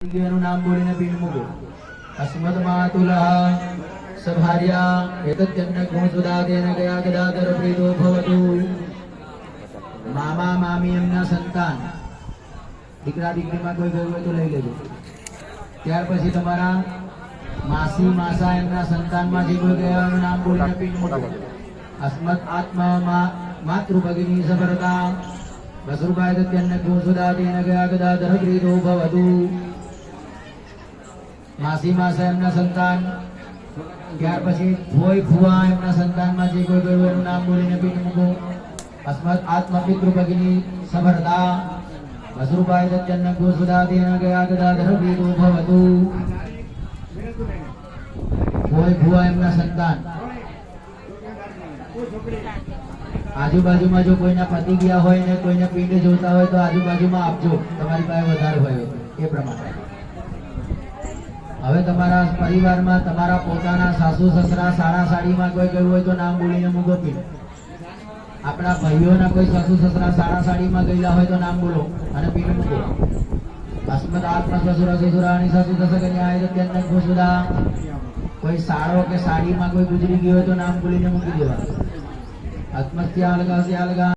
नाम बोलिने पिंड मुगो अस्मद मातुलः सभार्या एतज्जन्य गुणसुदादेन गया गदाधर प्रीतो भवतु मामा मामी एमना संतान દીકરા દીકરીમાં કોઈ ગયું હોય તો લઈ લેજો। ત્યાર પછી તમારા માસી માસા એમના સંતાનમાંથી કોઈ ગયા એનું નામ બોલીને પિંડ મૂકો। અસ્મદ આત્મા માતૃ ભગિની સફળતા વસુભાઈ દત્યન્ન ગુણસુદાદેન ગયા ગદાધર પ્રીતો ભવતુ માસી માસા એમના સંતાન ત્યાર પછી ભોય ફુવા એમના સંતાનમાંથી કોઈ ગયું એનું નામ બોલીને પિંડ મૂકો। અસ્મદ આત્મા પિતૃ ભગિની સફળતા वसुभाई दत्तन्न गुणसुदादेन गया गदाधर प्रीतो भवतु भोय भुआ एमना संतान आजूबाजूમાં જો કોઈના પતિ ગયા હોય ને કોઈને પિંડ જોતા હોય તો આજુબાજુમાં આપજો તમારી પાસે વધારે હોય એ પ્રમાણે। હવે તમારા પરિવારમાં તમારા પોતાના સાસુ સસરા સાડા સાડીમાં કોઈ ગયું હોય તો નામ બોલીને મૂકો પિંડ। આપણા ભાઈઓના કોઈ સાસુ સસરા સાડા સાડીમાં ગયેલા હોય તો નામ બોલો અને પિંડ મૂકો। અસ્મદ આત્મા સસુર સસુરાણી સાસુ સસકન્યા દત્યન્ન ગુણસુદા કોઈ સાડો કે સાડીમાં કોઈ ગુજરી ગયો હોય તો નામ બોલીને મૂકી દેવા। આત્મસ્યા લગા